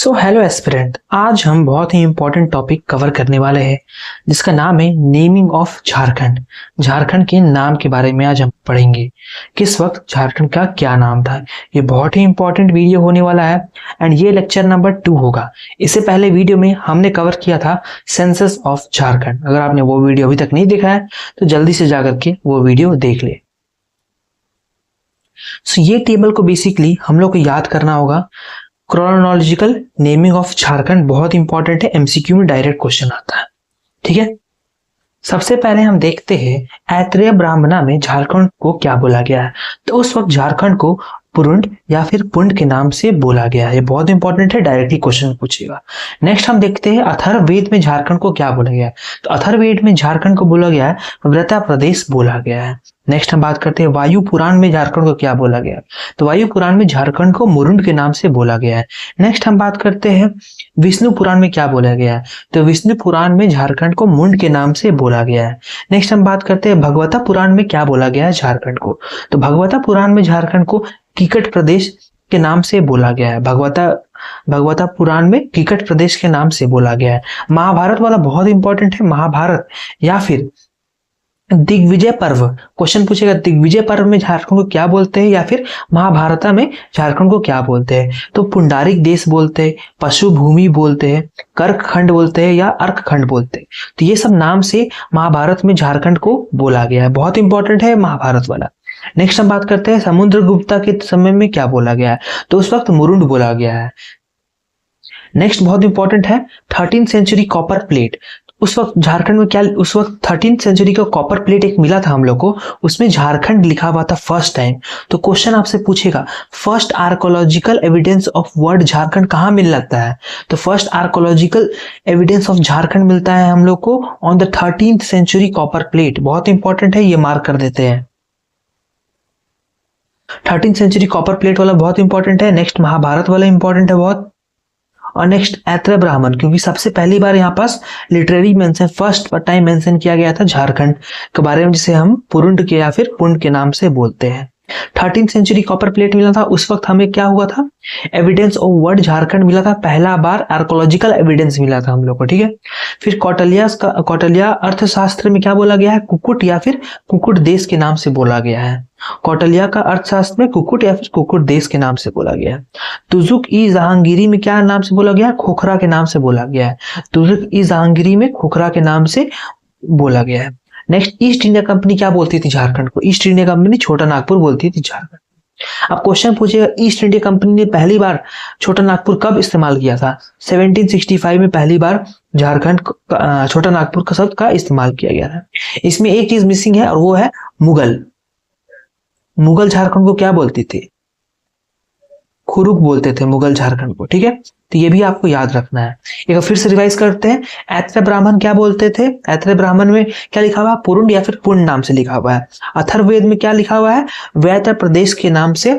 So hello aspirant, आज हम बहुत ही इंपॉर्टेंट टॉपिक कवर करने वाले हैं जिसका नाम है नेमिंग ऑफ झारखंड। झारखंड के नाम के बारे में आज हम पढ़ेंगे। किस वक्त झारखंड का क्या नाम था। ये बहुत ही इंपॉर्टेंट वीडियो होने वाला है एंड ये लेक्चर नंबर 2 होगा। इससे पहले वीडियो में हमने कवर किया था सेंसस ऑफ झारखंड। अगर आपने वो वीडियो अभी तक नहीं देखा है तो जल्दी से जाकर के वो वीडियो देख ले। सो ये टेबल को बेसिकली हम लोग को याद करना होगा। क्रोनोलॉजिकल नेमिंग ऑफ झारखंड बहुत इंपॉर्टेंट है, एमसीक्यू में डायरेक्ट क्वेश्चन आता है। ठीक है, सबसे पहले हम देखते हैं ऐत्रेय ब्राह्मणा में झारखंड को क्या बोला गया है। तो उस वक्त झारखंड को पुरुंड या फिर पुंड के नाम से बोला गया है। बहुत इंपॉर्टेंट है, डायरेक्टली क्वेश्चन पूछेगा। नेक्स्ट हम देखते हैं अथर्ववेद में झारखंड को क्या बोला गया है। तो अथर्ववेद में झारखंड को बोला गया है व्रता प्रदेश बोला गया है। नेक्स्ट हम बात करते हैं वायु पुराण में झारखंड को क्या बोला गया है। तो वायु पुराण में झारखंड को मुरुंड के नाम से बोला गया है। नेक्स्ट हम बात करते हैं विष्णु पुराण में क्या बोला गया है। तो विष्णु पुराण में झारखंड को मुंड के नाम से बोला गया है। नेक्स्ट हम बात करते हैं भगवता पुराण में क्या बोला गया है झारखंड को। तो भगवता पुराण में झारखंड को किकट प्रदेश के नाम से बोला गया है। भगवता पुराण में किकट प्रदेश के नाम से बोला गया है। महाभारत वाला बहुत इंपॉर्टेंट है। महाभारत या फिर दिग्विजय पर्व, क्वेश्चन पूछेगा दिग्विजय पर्व में झारखंड को क्या बोलते हैं या फिर महाभारत में झारखंड को क्या बोलते हैं। तो पुंडारिक देश बोलते हैं, पशु भूमि बोलते हैं, कर्क खंड बोलते हैं या अर्क खंड बोलते हैं। तो ये सब नाम से महाभारत में झारखंड को बोला गया है। बहुत इंपॉर्टेंट है महाभारत वाला। नेक्स्ट हम बात करते हैं समुद्रगुप्ता के समय में क्या बोला गया है। तो उस वक्त मुरुंड बोला गया है। नेक्स्ट बहुत इंपॉर्टेंट है 13th सेंचुरी कॉपर प्लेट। उस वक्त झारखंड में क्या, उस वक्त 13th सेंचुरी का कॉपर प्लेट एक मिला था हम लोग को, उसमें झारखंड लिखा हुआ था फर्स्ट टाइम। तो क्वेश्चन आपसे पूछेगा first archaeological evidence of word Jharkhand कहाँ मिल लगता है। तो first archaeological evidence of Jharkhand मिलता है हम लोग को on the 13th century copper plate. बहुत इंपॉर्टेंट है, ये मार्क कर देते हैं। 13th सेंचुरी कॉपर प्लेट वाला बहुत इंपॉर्टेंट है। नेक्स्ट महाभारत वाला इंपॉर्टेंट है बहुत। और नेक्स्ट ऐत्रेय ब्राह्मण, क्योंकि सबसे पहली बार यहाँ पास literary mention first time mention किया गया था झारखंड के बारे में, जिसे हम पुरुंड के या फिर पुंड के नाम से बोलते हैं। 13th सेंचुरी कॉपर प्लेट मिला था। उस वक्त हमें क्या हुआ था, एविडेंस ऑफ वर्ड झारखंड मिला था। पहला बार आर्कोलॉजिकल एविडेंस मिला था हम लोग को। ठीक है, फिर कौटिल्य अर्थशास्त्र में क्या बोला गया है, कुकुट या फिर कुकुट देश के नाम से बोला गया है। कौटिल्य का अर्थशास्त्र में कुकुट या फिर कुकुट देश के नाम से बोला गया है। तुजुक ई जहांगीरी में क्या नाम से बोला गया है, खोखरा के नाम से बोला गया है। तुजुक ई जहांगीरी में खोखरा के नाम से बोला गया है। नेक्स्ट ईस्ट इंडिया कंपनी क्या बोलती थी झारखंड को। ईस्ट इंडिया कंपनी छोटा नागपुर बोलती थी झारखंड। अब क्वेश्चन पूछेगा ईस्ट इंडिया कंपनी ने पहली बार छोटा नागपुर कब इस्तेमाल किया था। 1765 में पहली बार झारखंड छोटा नागपुर का शब्द का इस्तेमाल किया गया था। इसमें एक चीज मिसिंग है और वो है मुगल। मुगल झारखंड को क्या बोलती थी, खुरुक बोलते थे मुगल झारखंड को। ठीक है, तो ये भी आपको याद रखना है। एक फिर से रिवाइज करते हैं। ऐत्रेय ब्राह्मण क्या बोलते थे, ऐत्रेय ब्राह्मण में क्या लिखा हुआ है, पुरुंड या फिर पुंड नाम से लिखा हुआ है। अथर्ववेद में क्या लिखा हुआ है, वैत्र प्रदेश के नाम से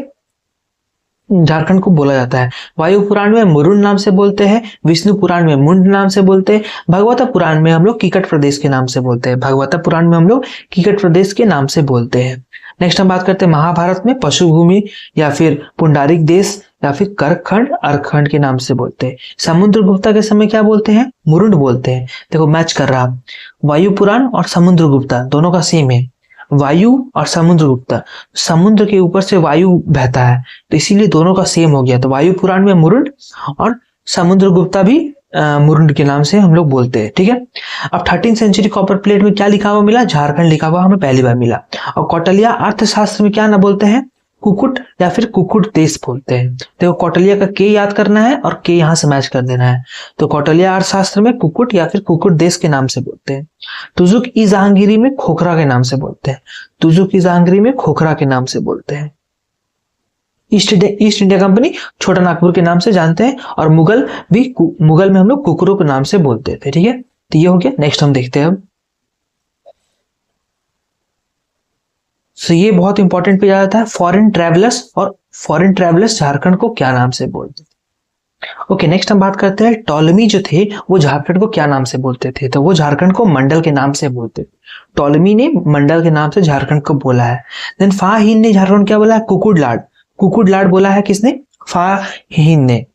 झारखंड को बोला जाता है। वायु पुराण में मुरुंड नाम से बोलते हैं। विष्णु पुराण में मुंड नाम से बोलते हैं। भगवता पुराण में हम लोग किकट प्रदेश के नाम से बोलते हैं। भगवता पुराण में हम लोग किकट प्रदेश के नाम से बोलते हैं। नेक्स्ट हम बात करते हैं महाभारत में पशु भूमि या फिर पुंडारिक देश या फिर कर्कखंड अर्कखंड के नाम से बोलते हैं। समुद्रगुप्ता के समय क्या बोलते हैं, मुरुंड बोलते हैं। देखो मैच कर रहा, वायु पुराण और समुद्रगुप्ता दोनों का सेम है। वायु और समुद्रगुप्ता, समुद्र के ऊपर से वायु बहता है तो इसीलिए दोनों का सेम हो गया। तो वायु पुराण में मुरुंड और समुद्रगुप्ता भी मुरुंड के नाम से हम लोग बोलते हैं। ठीक है, अब 13th सेंचुरी कॉपर प्लेट में क्या लिखा हुआ मिला, झारखंड लिखा हुआ हमें पहली बार मिला। और कौटिल्य अर्थशास्त्र में क्या ना बोलते हैं, कुकुट या फिर कुकुट देश बोलते हैं। देखो कौटिल्य का के याद करना है और के यहाँ से मैच कर देना है। तो कौटिल्य अर्थशास्त्र में कुकुट या फिर कुकुट देश के नाम से बोलते हैं। तुजुक ई जहांगीरी में खोखरा के नाम से बोलते हैं। तुजुक ई जहांगीरी में खोखरा के नाम से बोलते हैं। ईस्ट इंडिया कंपनी छोटा नागपुर के नाम से जानते हैं और मुगल में हम लोग कुकरों के नाम से बोलते थे। ठीक है, तो ये हो गया। नेक्स्ट हम देखते हैं अब। तो ये बहुत इंपॉर्टेंट पे जाता है फॉरेन ट्रैवलर्स झारखंड को क्या नाम से बोलते थे। ओके, नेक्स्ट हम बात करते हैं टॉलमी जो थे वो झारखंड को क्या नाम से बोलते थे। तो वो झारखंड को मंडल के नाम से बोलते थे। टॉलमी ने मंडल के नाम से झारखंड को बोला है। देन फाहीन ने झारखंड क्या बोला है, कुकुड लाड बोला है। किसने, फाहीन ने।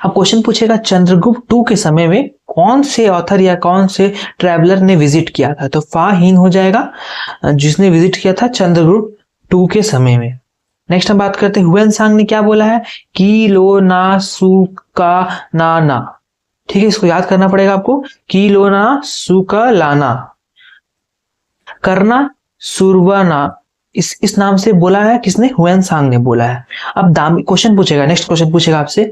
अब क्वेश्चन पूछेगा चंद्रगुप्त टू के समय में कौन से ऑथर या कौन से ट्रैवलर ने विजिट किया था, तो फा हीन हो जाएगा, जिसने विजिट किया था चंद्रगुप्त टू के समय में। नेक्स्ट हम बात करते हैं हुएन सांग ने क्या बोला है, की लो ना सु का ना। ठीक है, इसको याद करना पड़ेगा आपको, की लो ना सु का लाना, करना सुरवाना, इस नाम से बोला है किसने, हुएन सांग ने बोला है। अब दामी क्वेश्चन पूछेगा, नेक्स्ट क्वेश्चन पूछेगा आपसे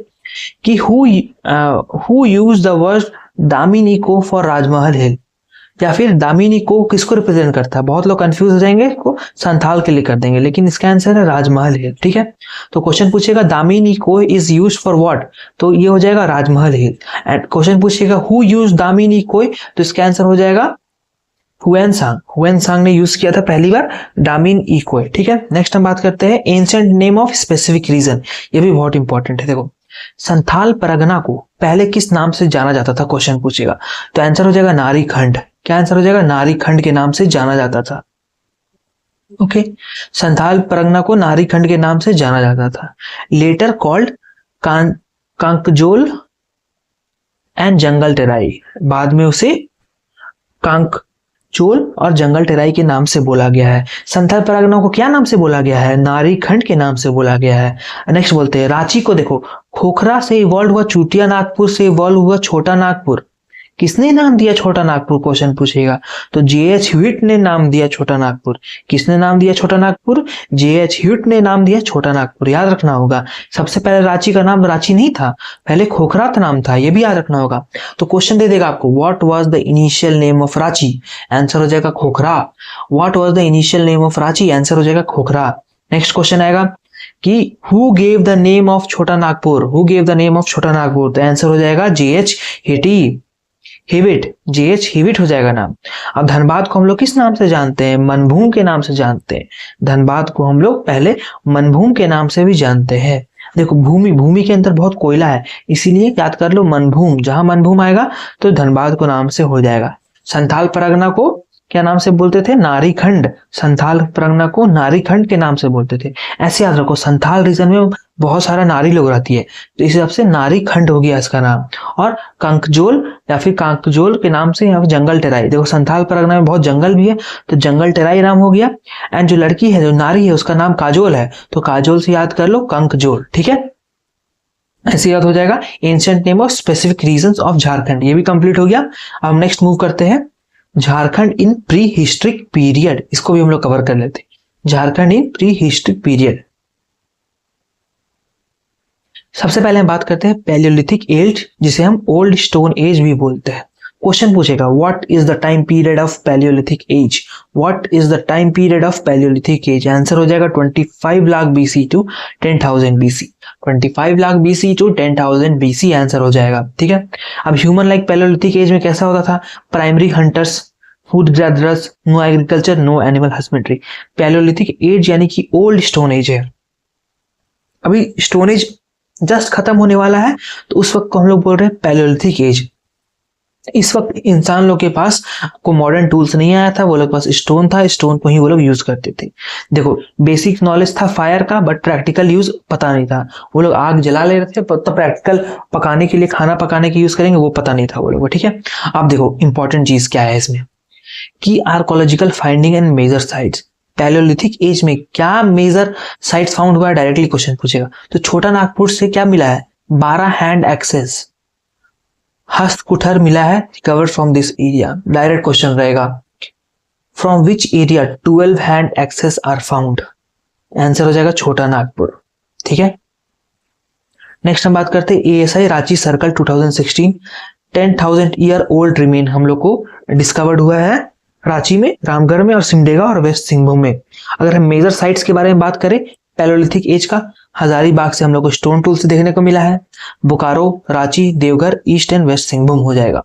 कि who use the word Damini को फॉर राजमहल हिल, या फिर दामिनी को किसको रिप्रेजेंट करता है। बहुत लोग कंफ्यूज हो जाएंगे, इसको संथाल के लिए कर देंगे, लेकिन इसका आंसर है राजमहल हिल। ठीक है, तो क्वेश्चन पूछेगा दामिनी को इज यूज फॉर व्हाट, तो ये हो जाएगा राजमहल हिल। एंड क्वेश्चन पूछेगा हु यूज दामिनी को, तो इसका आंसर हो जाएगा हुएन सांग ने यूज किया था पहली बार दामिन इको। ठीक है, नेक्स्ट हम बात करते हैं ancient name of specific region, ये भी बहुत इंपॉर्टेंट है। देखो संथाल परगना को पहले किस नाम से जाना जाता था, क्वेश्चन पूछेगा, तो आंसर हो जाएगा नारी खंड। क्या आंसर हो जाएगा, नारी खंड के नाम से जाना जाता था। ओके, संथाल परगना को नारी खंड के नाम से जाना जाता था। Later called Kankjol and jungle Terai, बाद में उसे कांकजोल और जंगल टेराई के नाम से बोला गया है। संथाल परगना को क्या नाम से बोला गया है, नारी खंड के नाम से बोला गया है। नेक्स्ट बोलते हैं रांची को, देखो खोखरा से इवॉल्व हुआ चूटिया नागपुर से इवॉल्व हुआ छोटा नागपुर, किसने नाम दिया छोटा नागपुर, क्वेश्चन पूछेगा, तो जेएच ह्यूट ने नाम दिया छोटा नागपुर। किसने नाम दिया छोटा नागपुर, जेएच ह्यूट ने नाम दिया छोटा नागपुर, याद रखना होगा। सबसे पहले रांची का नाम रांची नहीं था, पहले खोखरा नाम था, ये भी याद रखना होगा। तो क्वेश्चन दे देगा आपको what was the initial name of Ranchi, answer हो जाएगा Khokhra. What was the initial name of Ranchi, answer हो जाएगा खोखरा। नेक्स्ट क्वेश्चन आएगा कि who gave the name of Chota Nagpur, who gave the name of Chota Nagpur, तो आंसर हो जाएगा जेएच हिटी, हिविट, जेएच हिविट हो जाएगा नाम। अब धनबाद को हम लोग किस नाम से जानते हैं, मनभूम के नाम से जानते हैं। धनबाद को हम लोग पहले मनभूम के नाम से भी जानते हैं। देखो भूमि के अंदर बहुत कोयला है, इसीलिए याद कर लो मनभूम, जहां मनभूम आएगा तो धनबाद को नाम से हो जाएगा। संथाल परगना को क्या नाम से बोलते थे, नारी खंड, संथाल परगना को नारी खंड के नाम से बोलते थे। ऐसे याद रखो, संथाल रीजन में बहुत सारा नारी लोग रहती है, तो इस हिसाब से नारी खंड हो गया इसका नाम। और कांकजोल या फिर कांकजोल के नाम से यहाँ जंगल टेराई, देखो संथाल परगना में बहुत जंगल भी है, तो जंगल टेराई नाम हो गया। एंड जो लड़की है, जो नारी है, उसका नाम काजोल है, तो काजोल से याद कर लो कांकजोल। ठीक है, ऐसे याद हो जाएगा। Ancient name of specific reasons of Jharkhand, ये भी कंप्लीट हो गया। अब नेक्स्ट मूव करते हैं झारखंड इन प्री हिस्ट्रिक पीरियड, इसको भी हम लोग कवर कर लेते हैं। झारखंड इन प्री हिस्ट्रिक पीरियड, सबसे पहले हम बात करते हैं पैलियोलिथिक एज, जिसे हम ओल्ड स्टोन एज भी बोलते हैं। क्वेश्चन पूछेगा what is the time period of palaeolithic age, what is the time period of palaeolithic age, answer हो जाएगा 25 lakh BC to 10,000 BC, 25 lakh BC to 10,000 BC answer हो जाएगा। ठीक है, अब ह्यूमन लाइक पैलियोलिथिक एज में कैसा होता था, primary hunters, food gatherers, no agriculture, no animal husbandry. Palaeolithic age यानी कि ओल्ड स्टोन एज है, अभी स्टोन एज जस्ट खत्म होने वाला है, तो उस वक्त को हम लोग बोल रहे हैं पैलियोलिथिक एज। इस वक्त इंसान लोग के पास को मॉडर्न टूल्स नहीं आया था, वो लोग पास स्टोन था, स्टोन को ही वो लोग यूज करते थे। देखो बेसिक नॉलेज था फायर का, बट प्रैक्टिकल यूज पता नहीं था। वो लोग आग जला ले रहे थे, तो प्रैक्टिकल पकाने के लिए, खाना पकाने के यूज करेंगे, वो पता नहीं था वो लोग। ठीक है, अब देखो इंपॉर्टेंट चीज क्या है इसमें, की archaeological finding and major sites. Palaeolithic age में क्या मेजर साइट्स फाउंड हुआ है, डायरेक्टली क्वेश्चन पूछेगा। तो छोटा नागपुर से क्या मिला है, 12 हैंड एक्सेस, हस्त कुठर मिला है, recovered from this area, direct question रहेगा। From which area 12 hand axes are found, answer हो जाएगा छोटा नागपुर। ठीक है, नेक्स्ट हम बात करते हैं ASI Ranchi circle 2016, 10,000 year old remain हम लोग को डिस्कवर्ड हुआ है रांची में, रामगढ़ में और सिमडेगा और वेस्ट सिंहभूम में। अगर हम मेजर साइट्स के बारे में बात करें पैलियोलिथिक एज का, हजारीबाग से हम लोग को स्टोन टूल्स देखने को मिला है, Bokaro, Ranchi, Deoghar, east and west Singhbhum हो जाएगा।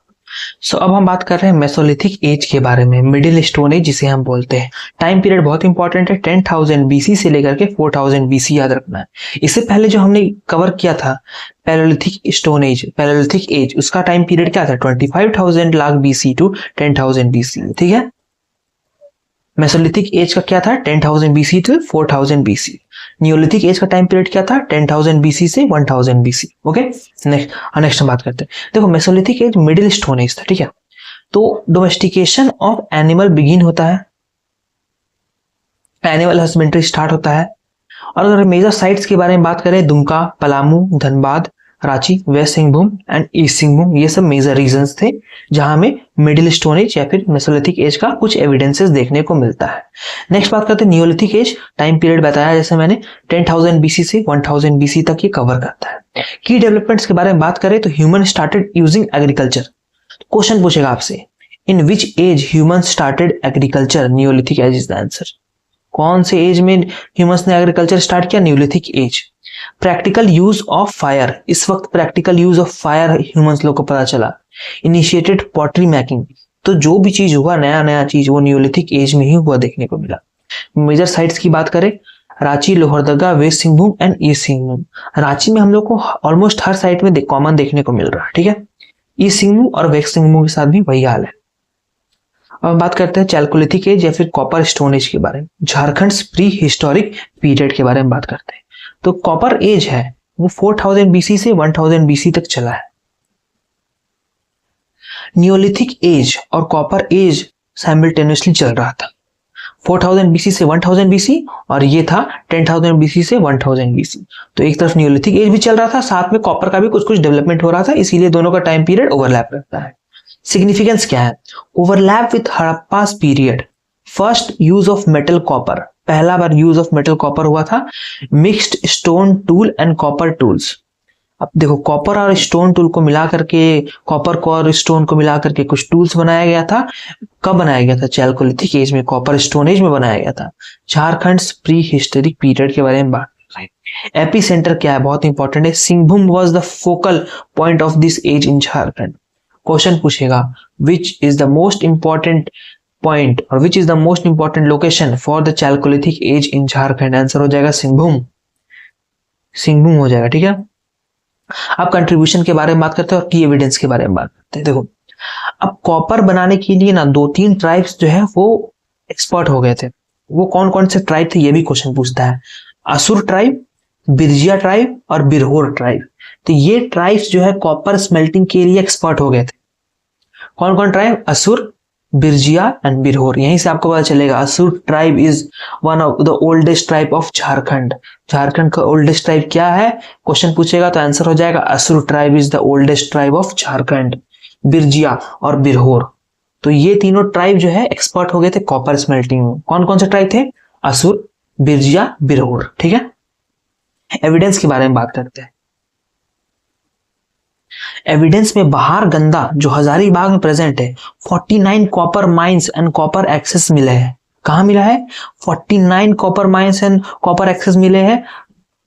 सो अब हम बात कर रहे हैं मेसोलिथिक एज के बारे में, मिडिल स्टोन एज जिसे हम बोलते हैं। टाइम पीरियड बहुत इंपॉर्टेंट है, 10,000 बीसी से लेकर के 4,000 बीसी याद रखना है। इससे पहले जो हमने कवर किया था palaeolithic stone age, palaeolithic age, उसका टाइम पीरियड क्या था, 25,000 लाख बीसी टू 10,000 बीसी। ठीक है, मेसोलिथिक एज का क्या था, 10,000 BC to 4,000 BC. Neolithic age का टाइम पीरियड क्या था? 10,000 बीसी से 1000 बीसी। ओके, नेक्स्ट हम बात करते हैं। देखो Mesolithic as middle stone age था, ठीक है। तो डोमेस्टिकेशन ऑफ एनिमल बिगिन होता है, एनिमल हस्बेंड्री स्टार्ट होता है। और अगर मेजर साइट्स के बारे में बात करें, Dumka, Palamu, Dhanbad, Ranchi, west Singhbhum and east Singhbhum, ये सब मेजर रीजन्स थे जहां में मिडिल स्टोन एज या फिर मेसोलिथिक एज का कुछ एविडेंसेस देखने को मिलता है। नेक्स्ट बात करते हैं नियोलिथिक एज। टाइम पीरियड बताया जैसे मैंने, 10,000 बीसी से 1000 बीसी तक ये कवर करता है। की डेवलपमेंट्स के बारे में बात करें तो human started using agriculture. Question पूछेगा आपसे, in which age human started agriculture? Neolithic age is the answer. कौन से एज में ह्यूमंस ने एग्रीकल्चर स्टार्ट किया? Neolithic age. Practical use of fire, इस वक्त practical use of fire humans लोग को पता चला। इनिशिएटेड पॉटरी मेकिंग, तो जो भी चीज हुआ नया चीज वो न्यूलिथिक एज में ही हुआ देखने को मिला। मेजर साइट्स की बात करें, Ranchi, Lohardaga, west Singhbhum and east Singhbhum. Ranchi में हम लोग को ऑलमोस्ट हर साइट में कॉमन देखने को मिल रहा है, ठीक है। ईस्ट सिंहभूम और वेस्ट सिंहभूम के साथ भी वही हाल है। अब बात करते हैं चैल्कोलिथिक एज या फिर कॉपर स्टोन एज के बारे में। झारखंड प्री हिस्टोरिक पीरियड के बारे में बात करते हैं। तो कॉपर एज है वो 4000 बीसी से 1000 बीसी तक चला है। नियोलिथिक एज और कॉपर एज साइमल्टेनियसली चल रहा था, 4000 बीसी से 1000 बीसी, और ये था 10,000 बीसी से 1000 बीसी। तो एक तरफ नियोलिथिक एज भी चल रहा था, साथ में कॉपर का भी कुछ डेवलपमेंट हो रहा था, इसीलिए दोनों का टाइम पीरियड ओवरलैप रहता है। सिग्निफिकेंस क्या है? Overlap with Harappa's period, first use of metal copper, पहला बार यूज ऑफ मेटल कॉपर हुआ था। Mixed stone tool and copper tools, अब देखो कॉपर और स्टोन टूल को मिला करके, कॉपर को और स्टोन को मिला करके कुछ टूल्स बनाया गया था। कब बनाया गया था? चैल्कोलिथिक एज में, कॉपर स्टोन एज में बनाया गया था। झारखंड प्री हिस्टोरिक पीरियड के बारे में बात कर रहे हैं। एपी सेंटर क्या है? बहुत इंपॉर्टेंट है। Singhbhum was the focal point of this age in Jharkhand. Question पूछेगा, which is the most important point और which is the most important location for the chalcolithic age in Jharkhand? Answer हो जाएगा सिंहभूम, सिंहभूम हो जाएगा, ठीक है। अब कंट्रीब्यूशन के बारे में बात करते हैं और की एविडेंस के बारे में बात करते हैं। देखो अब कॉपर बनाने के लिए ना 2-3 ट्राइब्स जो है वो एक्सपर्ट हो गए थे। वो कौन कौन से ट्राइब थे ये भी क्वेश्चन पूछता है। असुर ट्राइब, बिरजिया ट्राइब और बिरहोर ट्राइब। तो ये ट्राइब्स जो है कॉपर स्मेल्टिंग के लिए एक्सपर्ट हो गए थे। कौन कौन ट्राइब? असुर, बिरजिया एंड बिरहोर। यहीं से आपको पता चलेगा असुर tribe is one of the oldest tribe of Jharkhand. Jharkhand का ओल्डेस्ट ट्राइब क्या है क्वेश्चन पूछेगा तो आंसर हो जाएगा असुर tribe is the oldest tribe of Jharkhand. Birjia और बिरहोर, तो ये तीनों ट्राइब जो है एक्सपर्ट हो गए थे कॉपर स्मेल्टिंग में। कौन कौन से ट्राइब थे? असुर, बिरजिया, बिरहोर, ठीक है। एविडेंस के बारे में बात करते हैं। एविडेंस में बहार गंदा जो हजारीबाग में प्रेजेंट है, 49 copper mines and copper axes मिले हैं। कहां मिला है? 49 copper mines and copper axes मिले हैं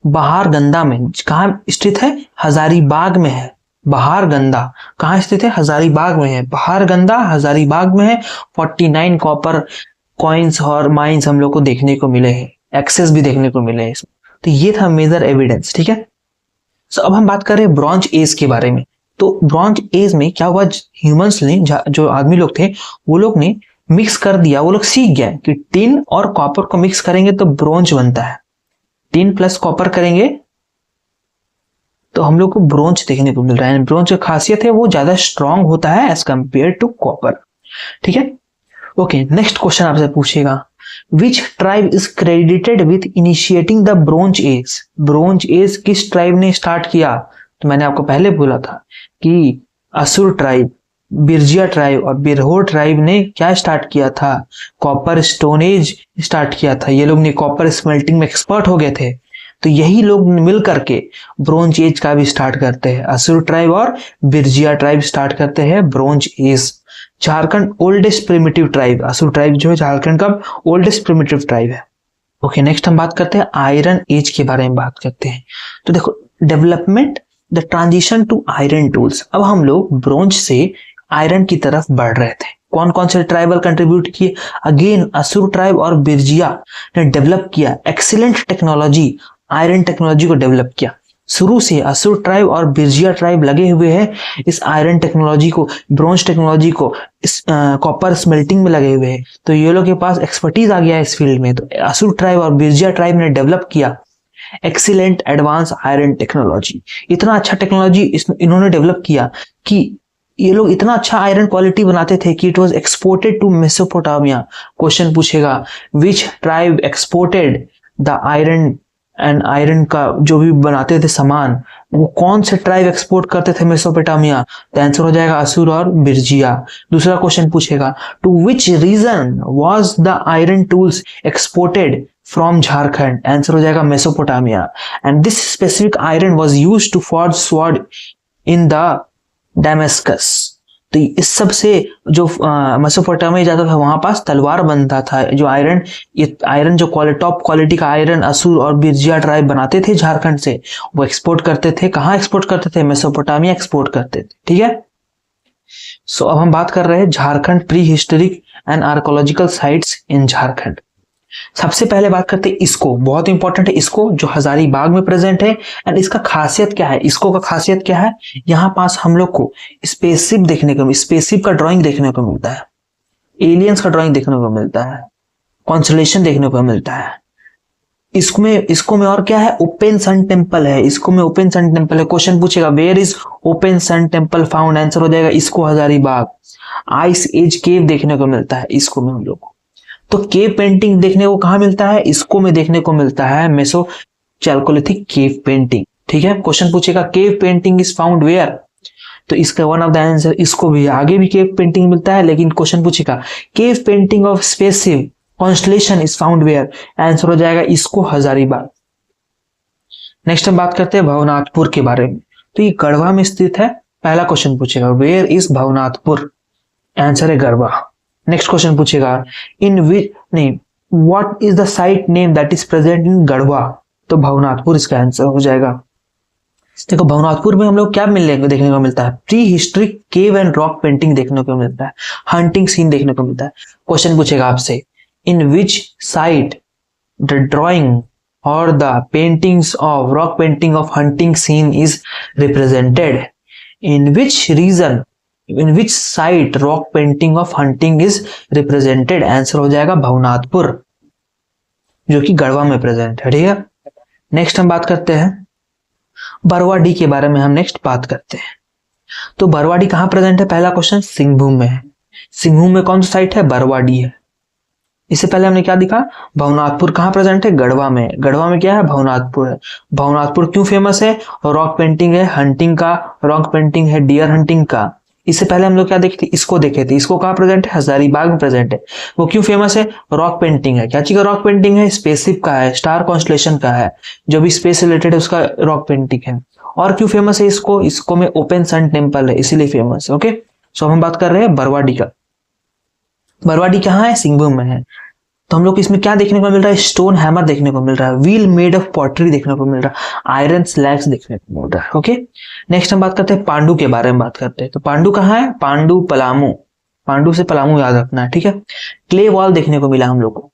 बहार गंदा में। कहां स्थित है? हजारीबाग में है। बहार गंदा कहां स्थित है? हजारीबाग में है। बहार गंदा हजारीबाग में है। 49 कॉपर कॉइन्स और माइंस हम लोग को देखने को मिले हैं, एक्सेस भी देखने को मिले हैं इसमें। तो ये था मेजर एविडेंस, ठीक है। सो अब हम बात करें ब्रॉन्ज एज के बारे में। तो ब्रॉन्ज एज में क्या हुआ, ह्यूमंस ने, जो आदमी लोग थे वो लोग ने मिक्स कर दिया। वो लोग सीख गए कि टिन और कॉपर को मिक्स करेंगे तो ब्रोंज बनता है। टिन प्लस कॉपर करेंगे तो हम लोग को ब्रोंज देखने को मिल रहा है। ब्रोंज की खासियत है वो ज्यादा स्ट्रांग होता है एज कंपेयर टू कॉपर, ठीक है। ओके, नेक्स्ट क्वेश्चन आपसे पूछेगा, Which tribe is credited with initiating the Bronze Age? Bronze Age किस ट्राइब ने स्टार्ट किया? तो मैंने आपको पहले बोला था कि असुर ट्राइब, बिरजिया ट्राइब और बिरहोर ट्राइब ने क्या स्टार्ट किया था? कॉपर स्टोन एज स्टार्ट किया था। ये लोग ने कॉपर स्मेल्टिंग में एक्सपर्ट हो गए थे। तो यही लोग मिल करके ब्रोंज एज का भी स्टार्ट करते हैं। असुर ट्राइब और बिरजिया ट्राइब स्टार्ट करते हैं bronze as. Jharkhand oldest primitive tribe, असुर ट्राइब जो है झारखंड का ओल्डेस्ट प्रिमिटिव ट्राइब है। ओके, नेक्स्ट हम बात करते हैं आयरन एज के बारे में बात करते हैं। तो देखो development, the transition to iron tools. अब हम लोग ब्रोंज से आयरन की तरफ बढ़ रहे थे। कौन कौन से ट्राइबल कंट्रीब्यूट किए? अगेन असुर ट्राइब और बिरजिया ने डेवलप किया एक्सीलेंट टेक्नोलॉजी, आयरन टेक्नोलॉजी को डेवलप किया। शुरू से असुर ट्राइब और बिरजिया ट्राइब लगे हुए हैं इस आयरन टेक्नोलॉजी को, ब्रोंज टेक्नोलॉजी को, इस कॉपर स्मेल्टिंग में लगे हुए हैं। तो ये लोग के पास एक्सपर्टीज आ गया इस फील्ड में। तो असुर ट्राइब और बिरजिया ट्राइब ने डेवलप किया एक्सीलेंट एडवांस आयरन टेक्नोलॉजी, इतना अच्छा टेक्नोलॉजी इन्होंने डेवलप किया कि ये लोग इतना अच्छा आयरन क्वालिटी बनाते थे कि it was exported to Mesopotamia. Question पूछेगा which tribe exported the iron, and iron का जो भी बनाते थे सामान, वो कौन से ट्राइब एक्सपोर्ट करते थे मेसोपोटामिया? तो आंसर हो जाएगा असुर और बिरजिया। दूसरा क्वेश्चन पूछेगा to which region was the iron tools exported from Jharkhand? Answer हो जाएगा Mesopotamia. And this specific iron was used to forge sword in the Damascus. तो इस सब से जो मेसोपोटामिया जाता था वहां पास तलवार बनता था। जो आयरन, ये आयरन जो टॉप क्वालिटी का आयरन असुर और बिरजिया ट्राइब बनाते थे झारखंड से, वो एक्सपोर्ट करते थे। कहाँ एक्सपोर्ट करते थे? मेसोपोटामिया एक्सपोर्ट करते थे। ठीक है, सो अब हम बात कर रहे हैं Jharkhand pre historic and archaeological sites in Jharkhand. सबसे पहले बात करते हैं इसको, बहुत इंपॉर्टेंट है इसको, जो हजारीबाग में प्रेजेंट है। एंड इसका खासियत क्या है? इसको का खासियत क्या है? यहाँ पास हम लोग को स्पेसशिप देखने को, स्पेसशिप का ड्राइंग देखने को मिलता है, एलियंस का ड्राइंग देखने को मिलता है, कॉन्स्टलेशन देखने को मिलता है। इसको में और क्या है? ओपन सन टेम्पल है। इसको में ओपन सन टेम्पल है। क्वेश्चन पूछेगा where is open sun temple found? Answer हो जाएगा इसको हजारीबाग। आइस एज केव देखने को मिलता है इसको में हम लोग को। तो केव पेंटिंग देखने को कहां मिलता है? इसको में देखने को मिलता है मेसो चैल्कोलिथिक केव पेंटिंग। ठीक है, क्वेश्चन पूछेगा cave painting is found where? तो इसका वन ऑफ द आंसर इसको भी, आगे भी केव पेंटिंग मिलता है, लेकिन क्वेश्चन पूछेगा cave painting of spaceship constellation is found where? Answer हो जाएगा इसको हजारीबाग। नेक्स्ट हम बात करते हैं भवनाथपुर के बारे में। तो ये गढ़वा में स्थित है। पहला क्वेश्चन पूछेगा वेयर इज भवनाथपुर? आंसर है गढ़वा। नेक्स्ट क्वेश्चन पूछेगा इन विच, नहीं, what is the site name that is present in Garhwa? तो भवनाथपुर इसका आंसर हो जाएगा। देखो भवनाथपुर में हम लोग क्या देखने को मिलता है? Pre historic cave and rock painting देखने को मिलता है, हंटिंग सीन देखने को मिलता है। क्वेश्चन पूछेगा आपसे in which site the drawing और the paintings of rock painting of hunting scene is represented? In which region, in which site rock painting of hunting is represented? Answer हो जाएगा भवनाथपुर, जो कि गढ़वा में प्रेजेंट है। ठीक है, नेक्स्ट हम बात करते हैं बरवाडी के बारे में। हम नेक्स्ट बात करते हैं तो बरवाडी कहां प्रेजेंट है? पहला क्वेश्चन सिंहभूम में है। सिंहभूम में कौन सा साइट है? बरवाडी है। इससे पहले हमने क्या दिखा? भवनाथपुर कहां प्रेजेंट है? गढ़वा में। गढ़वा में क्या है? भवनाथपुर है। भवनाथपुर क्यों फेमस है? रॉक पेंटिंग है, हंटिंग का रॉक पेंटिंग है, डियर हंटिंग का। इससे पहले हम लोग क्या देखे थे? इसको देखे थे। इसको कहां प्रेजेंट है? हजारीबाग में प्रेजेंट है। वो क्यों फेमस है? रॉक पेंटिंग है। क्या चीज का रॉक पेंटिंग है? स्पेसशिप का है, स्टार कॉन्स्टलेशन का है, जो भी स्पेस रिलेटेड है उसका रॉक पेंटिंग है। और क्यों फेमस है इसको? इसको में ओपन सन टेम्पल है, इसीलिए फेमस है। ओके, सो हम बात कर रहे हैं बरवाडी का। बरवाडी कहाँ है? सिंहभूम में है। तो हम लोग इसमें क्या देखने को मिल रहा है? स्टोन हैमर देखने को मिल रहा है, व्हील मेड ऑफ पॉटरी देखने को मिल रहा है, आयरन स्लैग्स देखने को मिल रहा है। ओके, नेक्स्ट हम बात करते हैं पांडु के बारे में बात करते हैं। तो पांडु कहाँ है? पांडु पलामू। पांडु से पलामू याद रखना है। ठीक है, क्ले वॉल देखने को मिला हम लोग को,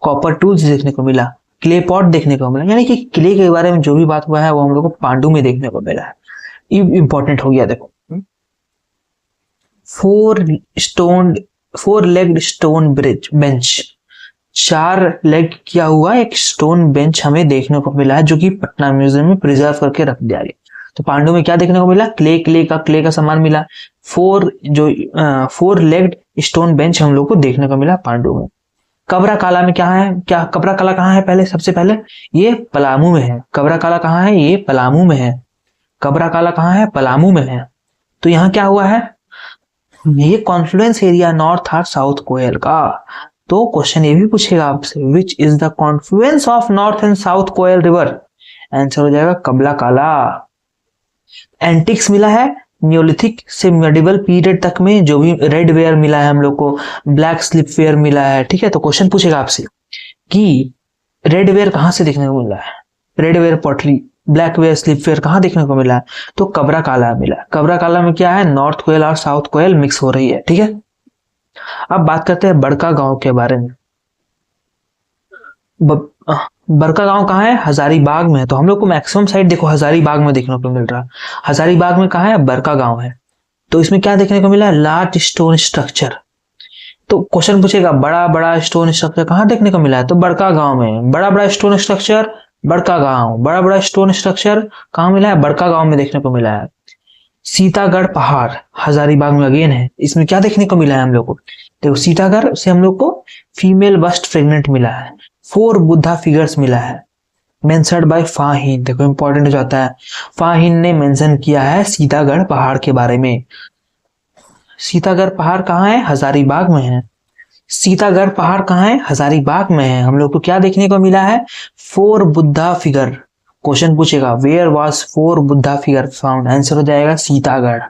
कॉपर टूल्स देखने को मिला, क्ले पॉट देखने को मिला। यानी कि क्ले के बारे में जो भी बात हुआ है वो हम लोग को पांडु में देखने को मिला है। ये इंपॉर्टेंट हो गया। देखो four legged stone bridge bench, 4 leg किया हुआ एक स्टोन बेंच हमें देखने को मिला है, जो कि पटना म्यूजियम में प्रिजर्व करके रख दिया गया। तो पांडु में क्या देखने को मिला? क्ले का सामान मिला। 4 लेग्ड स्टोन बेंच हम लोग को देखने को मिला पांडु में। कबरा काला में क्या है? क्या कबरा काला कहाँ है? पहले सबसे पहले ये पलामू में है। कबरा काला कहाँ है? ये पलामू में है। कबरा काला कहाँ है? पलामू में है। तो यहाँ क्या हुआ है? ये कॉन्फ्लुएंस एरिया नॉर्थ और साउथ कोयल का। तो क्वेश्चन ये भी पूछेगा आपसे which is the confluence of north and south Koel river? Answer हो जाएगा कबला काला। एंटिक्स मिला है न्योलिथिक से मेडिवल पीरियड तक में, जो भी रेड वेयर मिला है हम लोग को, ब्लैक स्लिप वेयर मिला है। ठीक है, तो क्वेश्चन पूछेगा आपसे कि रेड वेयर कहां से देखने को मिला है? Red ware pottery, black ware, slip ware कहां देखने को मिला है? तो कबरा काला मिला। कबरा काला में क्या है? नॉर्थ कोयल और साउथ कोयल मिक्स हो रही है। ठीक है, अब बात करते हैं बड़का गांव के बारे में। बड़का गांव कहाँ है? हजारीबाग में है। तो हम लोग को मैक्सिमम साइट देखो हजारीबाग में देखने को मिल रहा है। हजारीबाग में कहाँ है? बड़का गांव है। तो इसमें क्या देखने को मिला है? Large stone structure. तो क्वेश्चन पूछेगा बड़ा बड़ा स्टोन स्ट्रक्चर कहाँ देखने को मिला है? तो बड़का गांव में। बड़ा बड़ा स्टोन स्ट्रक्चर बड़का गांव, बड़ा बड़ा स्टोन स्ट्रक्चर कहाँ मिला है? बड़का गांव में देखने को मिला है। सीतागढ़ पहाड़ हजारीबाग में अगेन है। इसमें क्या देखने को मिला है हम लोग को? देखो सीतागढ़ से हम लोग को फीमेल बस्ट फ्रेगमेंट मिला है, 4 बुद्धा फिगर्स मिला है, मेंशन्ड बाय फाहिन। देखो इंपॉर्टेंट हो जाता है, फाहिन ने मेंशन किया है सीतागढ़ पहाड़ के बारे में। सीतागढ़ पहाड़ कहाँ है? हजारीबाग में है। सीतागढ़ पहाड़ कहाँ है? हजारीबाग में है। हम लोग को क्या देखने को मिला है? 4 बुद्धा फिगर। क्वेश्चन पूछेगा where was 4 Buddha figure found, answer हो जाएगा सीतागढ़।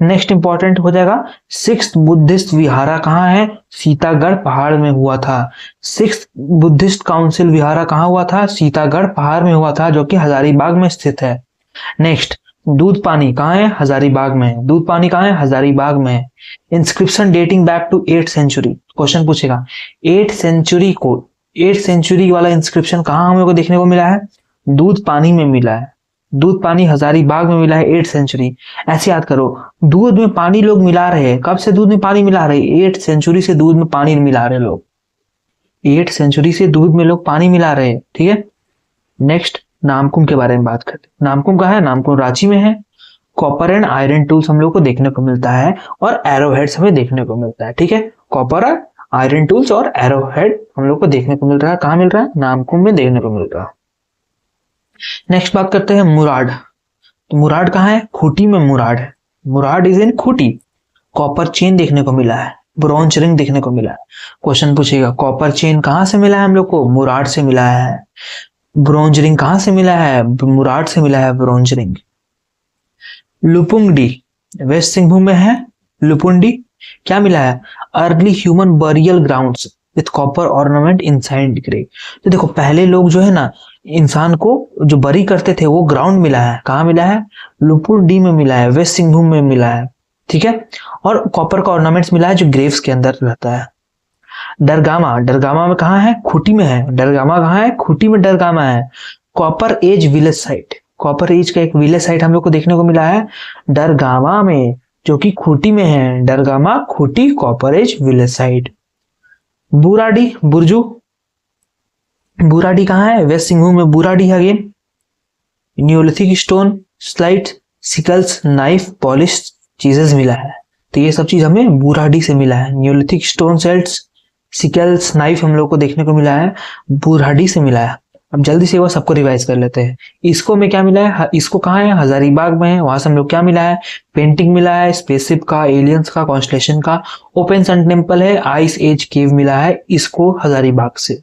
नेक्स्ट इंपॉर्टेंट हो जाएगा 6th बुद्धिस्ट विहारा कहाँ है? सीतागढ़ पहाड़ में हुआ था। 6th बुद्धिस्ट काउंसिल विहारा कहाँ हुआ था? सीतागढ़ पहाड़ में हुआ था, जो कि हजारीबाग में स्थित है। नेक्स्ट दूध पानी कहाँ है? हजारीबाग में। दूध पानी कहाँ है? हजारीबाग में। Inscription dating back to 8th century. Question पूछेगा 8th सेंचुरी वाला इंस्क्रिप्शन कहाँ हम लोग को देखने को मिला है? दूध पानी में मिला है। दूध पानी हजारीबाग में मिला है 8th सेंचुरी। ऐसे याद करो, दूध में पानी लोग मिला रहे हैं। कब से दूध में पानी मिला रहे हैं? 8th सेंचुरी से दूध में पानी मिला रहे लोग। 8th सेंचुरी से दूध में लोग पानी मिला रहे हैं, ठीक है। नेक्स्ट नामकुम के बारे में बात करते हैं। नामकुम कहाँ है? नामकुम रांची में है। कॉपर एंड आयरन टूल्स हम लोग को देखने को मिलता है और एरो हेड्स हमें देखने को मिलता है, ठीक है। कॉपर आयरन टूल्स और एरो हेड हम लोग को देखने को मिल रहा है। कहाँ मिल रहा है? नामकुम में देखने को मिल रहा है। नेक्स्ट बात करते हैं मुराड। तो मुराड कहाँ है? खूंटी में मुराड है। Murad is in Khunti. Copper chain देखने को मिला है, ब्रॉन्ज रिंग देखने को मिला है। क्वेश्चन पूछेगा कॉपर चेन कहाँ से मिला है हम लोग को? मुराड से मिला है। ब्रॉन्ज रिंग कहाँ से मिला है? मुराड से मिला है bronze ring. Lupungdi west Singhbhum में है। लुपुंडी क्या मिला है? Early human burial grounds with copper ornament inside grave. तो देखो पहले लोग जो है ना, इंसान को जो बरी करते थे वो ग्राउंड मिला है। कहाँ मिला है? लुपुंडी में मिला है, वेस्ट सिंहभूम में मिला है, ठीक है। और कॉपर का ऑर्नामेंट्स मिला है जो ग्रेव्स के अंदर रहता है। डरगामा, डरगामा में कहाँ है? खूंटी में है। डरगामा कहाँ है? खूंटी में डरगामा है। Copper age village site, copper age का एक विलेज साइट हम लोग को देखने को मिला है डरगामा में, जो कि खूंटी में है। Dargama Khunti copper age village site. Buradi Burju, Buradi कहाँ है? वेस्ट सिंहभूम में बुराडी है again. Neolithic stone slide sickles knife polish चीजेस मिला है। तो ये सब चीज हमें बुराडी से मिला है। Neolithic stone celts sickles knife हम लोग को देखने को मिला है बुराडी से मिला है। अब जल्दी से वो सबको रिवाइज कर लेते हैं। इसको में क्या मिला है? इसको कहाँ है? हजारीबाग में है। वहां से हम लोग क्या मिला है? पेंटिंग मिला है, स्पेसशिप का, एलियंस का, कॉन्स्टलेशन का। ओपन सन टेम्पल है, आइस एज केव मिला है इसको हजारीबाग से।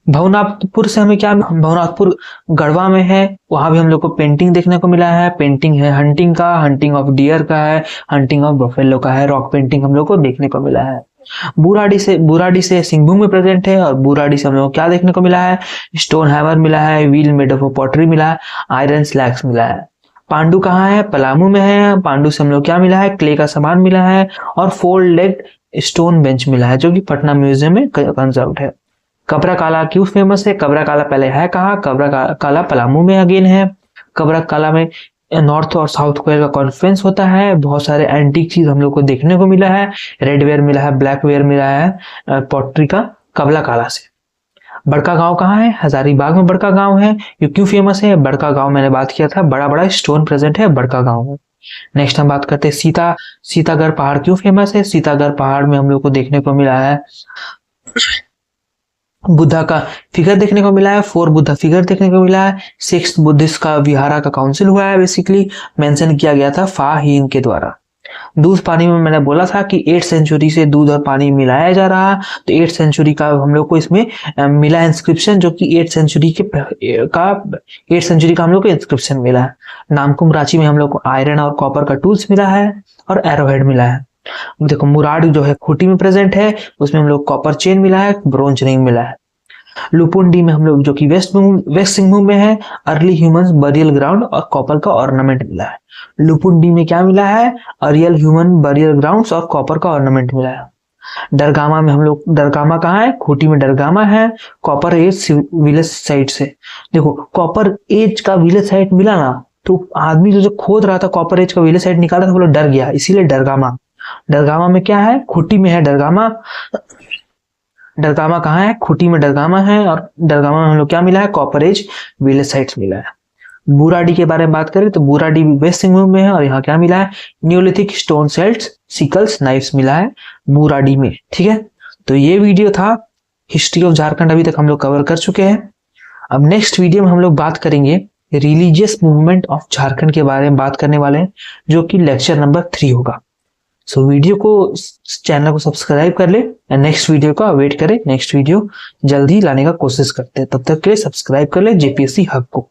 भवनाथपुर से हमें क्या? भवनाथपुर गढ़वा में है, वहां भी हम लोग को पेंटिंग देखने को मिला है। पेंटिंग है हंटिंग का, हंटिंग ऑफ डियर का है, हंटिंग ऑफ बफेलो का है। रॉक पेंटिंग हम लोग को देखने को मिला है। बुराडी से सिंहभूम में प्रेजेंट है। और बुराडी से हम लोग को क्या देखने को मिला है? स्टोन हैमर मिला है, व्हील मेड ऑफ पॉटरी मिला है, आयरन स्लैग्स मिला है। पांडु कहाँ है? पलामू में है। पांडु से हम लोग क्या मिला है? क्ले का सामान मिला है और 4 लेग्ड स्टोन बेंच मिला है, जो कि पटना म्यूजियम में कंजर्व है। कबरा काला क्यों फेमस है? कबरा काला पहले है कहाँ? कबरा काला पलामू में अगेन है। कबरा काला में नॉर्थ और साउथ कोरिया का कॉन्फ्रेंस होता है। बहुत सारे एंटीक चीज हम लोग को देखने को मिला है। रेड वेयर मिला है, ब्लैक वेयर मिला है पॉटरी का कबरा काला से। बड़का गांव कहाँ है? हजारीबाग में बड़का गांव है। ये क्यों फेमस है? बड़का गांव मैंने बात किया था, बड़ा बड़ा स्टोन प्रेजेंट है बड़का गांव में। नेक्स्ट हम बात करते हैं सीतागढ़ पहाड़ क्यों फेमस है? सीतागढ़ पहाड़ में हम लोग को देखने को मिला है बुद्धा का फिगर देखने को मिला है, 4 बुद्धा फिगर देखने को मिला है। 6th बुद्धिस्ट का विहारा का काउंसिल हुआ है, बेसिकली मेंशन किया गया था फाहिन के द्वारा। दूध पानी में मैंने बोला था कि 8th सेंचुरी से दूध और पानी मिलाया जा रहा, तो 8th सेंचुरी का हम लोग को इसमें मिला इंस्क्रिप्शन, जो कि 8th सेंचुरी का हम लोग को इंस्क्रिप्शन मिला है। नामकुम रांची में हम लोग को आयरन और कॉपर का टूल्स मिला है और एरोहेड मिला है। देखो मुराड जो है खूंटी में प्रेजेंट है, उसमें हम लोग कॉपर चेन मिला है, ब्रोंज रिंग मिला है। लुपुंडी में हम लोग जो कि वेस्ट सिंहभूम में है, अर्ली ह्यूमंस बरियल ग्राउंड और कॉपर का ऑर्नामेंट मिला है। लुपुंडी में क्या मिला है? अर्लियल ह्यूमन बरियल ग्राउंड्स और कॉपर का ऑर्नामेंट मिला है। डरगामा में हम लोग, डरगामा कहाँ है? खूंटी में डरगामा है, कॉपर एज विलेज साइट से। देखो कॉपर एज का विलेज साइट मिला ना, तो आदमी जो खोद रहा था कॉपर एज का विलेज साइट निकाला था, वो लोग डर गया, इसीलिए डरगामा। डरगामा में क्या है? खूंटी में है डरगामा। डरकामा कहाँ है, खूंटी में डरकामा है, और डरकामा में हम लोग क्या मिला है, कॉपर एज व्हील साइट्स मिला है। बूराडी के बारे में बात करें तो बूराडी वेस्ट सिंहभूम में है, और यहाँ क्या मिला है, neolithic stone celts sickles knives मिला है बूराडी में। ठीक है, तो ये वीडियो था हिस्ट्री ऑफ झारखंड, अभी तक हम लोग कवर कर चुके हैं। अब नेक्स्ट वीडियो में हम लोग बात करेंगे रिलीजियस मूवमेंट ऑफ झारखंड के बारे में बात करने वाले हैं, जो कि लेक्चर नंबर 3 होगा। सो वीडियो को, चैनल को सब्सक्राइब कर ले, नेक्स्ट वीडियो का वेट करें। नेक्स्ट वीडियो जल्दी लाने का कोशिश करते हैं, तब तक के लिए सब्सक्राइब कर ले जेपीएससी हब को।